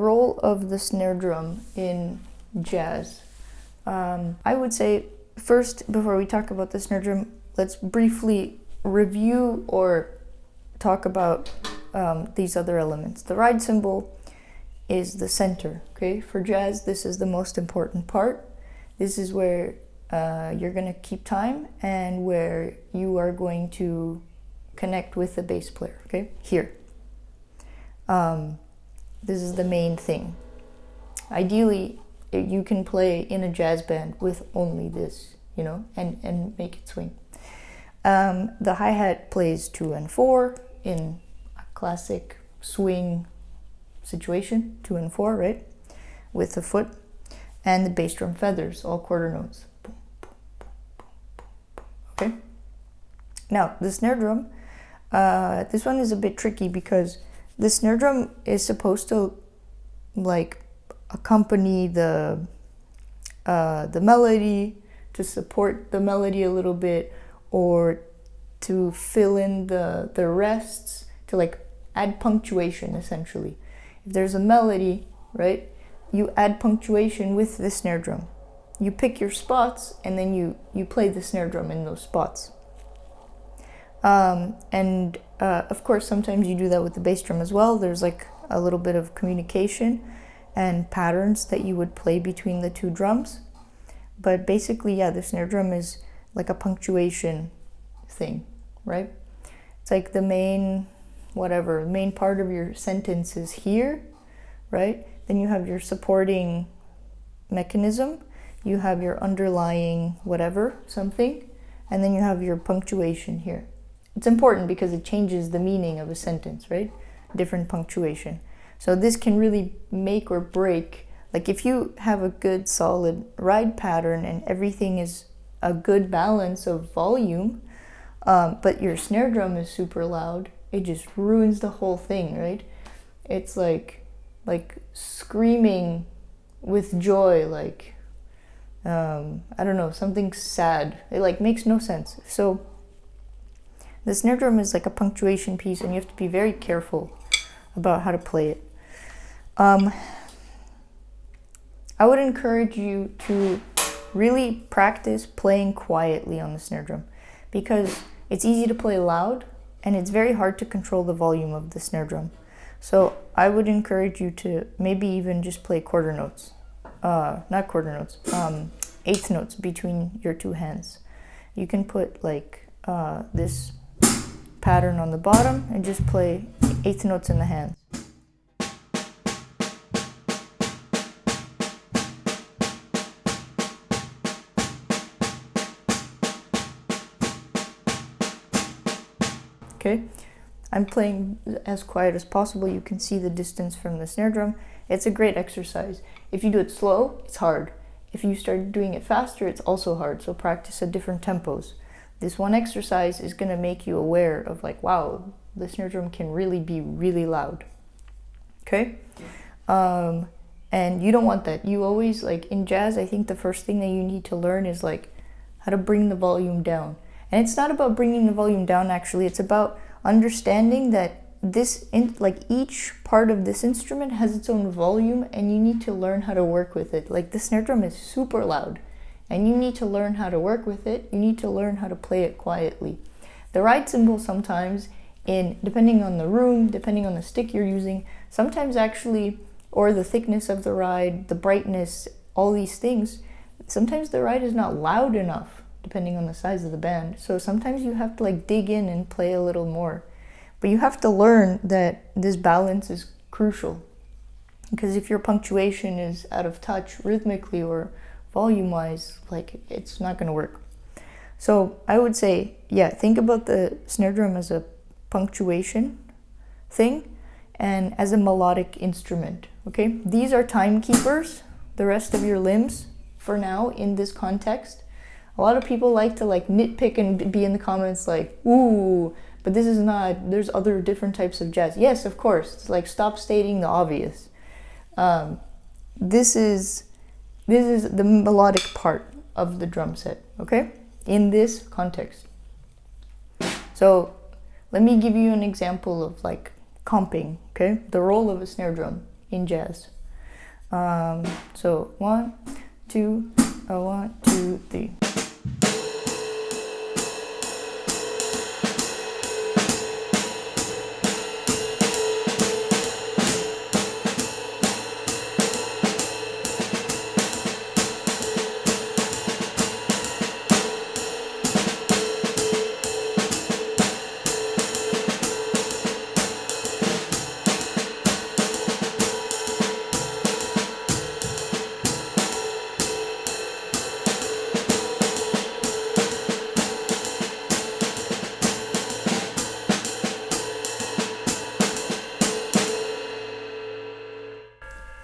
Role of the snare drum in jazz. I would say first, before we talk about the snare drum, let's briefly review or talk about these other elements. The ride cymbal is the center, okay? For jazz, this is the most important part. This is where you're gonna keep time and where you are going to connect with the bass player, okay? Here. This is the main thing. Ideally, you can play in a jazz band with only this, you know, and make it swing. The hi-hat plays 2 and 4 in a classic swing situation, 2 and 4, right? With the foot. And the bass drum feathers, all quarter notes. Boom, boom, boom, boom, boom, boom. Okay? Now, the snare drum, this one is a bit tricky because the snare drum is supposed to like accompany the melody, to support the melody a little bit, or to fill in the rests, to like add punctuation essentially. If there's a melody, right, you add punctuation with the snare drum. You pick your spots and then you play the snare drum in those spots. Of course, sometimes you do that with the bass drum as well. There's like a little bit of communication and patterns that you would play between the two drums. But basically, yeah, the snare drum is like a punctuation thing, right? It's like the main part of your sentence is here, right? Then you have your supporting mechanism, you have your underlying something, and then you have your punctuation here. It's important because it changes the meaning of a sentence, right? Different punctuation. So this can really make or break. Like if you have a good solid ride pattern and everything is a good balance of volume, but your snare drum is super loud, it just ruins the whole thing, right? It's like screaming with joy, like, I don't know, something sad. It like makes no sense. So the snare drum is like a punctuation piece and you have to be very careful about how to play it. I would encourage you to really practice playing quietly on the snare drum because it's easy to play loud and it's very hard to control the volume of the snare drum. So I would encourage you to maybe even just play quarter notes. Not quarter notes, eighth notes between your two hands. You can put like this pattern on the bottom and just play eighth notes in the hands. Okay, I'm playing as quiet as possible. You can see the distance from the snare drum. It's a great exercise. If you do it slow, it's hard. If you start doing it faster, it's also hard. So practice at different tempos. This one exercise is gonna make you aware of like, wow, the snare drum can really be really loud. Okay? And you don't want that. You always, like in jazz, I think the first thing that you need to learn is like how to bring the volume down. And it's not about bringing the volume down actually, it's about understanding that each part of this instrument has its own volume and you need to learn how to work with it. Like the snare drum is super loud and you need to learn how to work with it. You need to learn how to play it quietly. The ride cymbal sometimes, depending on the room, depending on the stick you're using, sometimes actually, or the thickness of the ride, the brightness, all these things, sometimes the ride is not loud enough depending on the size of the band. So sometimes you have to like dig in and play a little more. But you have to learn that this balance is crucial. Because if your punctuation is out of touch rhythmically or volume-wise, like it's not gonna work. So I would say, yeah, think about the snare drum as a punctuation thing and as a melodic instrument, okay? These are timekeepers, the rest of your limbs, for now in this context. A lot of people like to like nitpick and be in the comments like, ooh, but this is not, there's other different types of jazz. Yes, of course, it's like stop stating the obvious. This is the melodic part of the drum set, okay? In this context. So let me give you an example of like comping, okay? The role of a snare drum in jazz. So 1, 2, 1, 2, 3.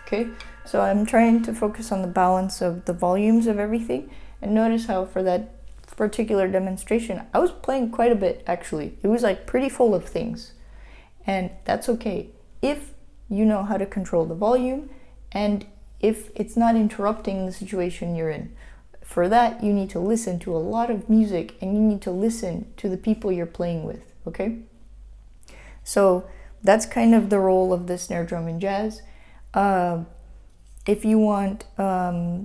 Okay, so I'm trying to focus on the balance of the volumes of everything, and notice how for that particular demonstration, I was playing quite a bit actually. It was like pretty full of things, and that's okay if you know how to control the volume and if it's not interrupting the situation you're in. For that, you need to listen to a lot of music and you need to listen to the people you're playing with, okay? So that's kind of the role of the snare drum in jazz. If you want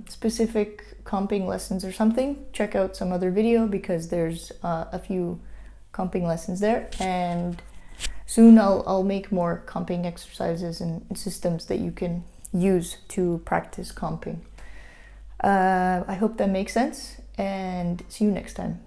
specific comping lessons or something, check out some other video because there's a few comping lessons there, and soon I'll make more comping exercises and systems that you can use to practice comping. I hope that makes sense, and see you next time.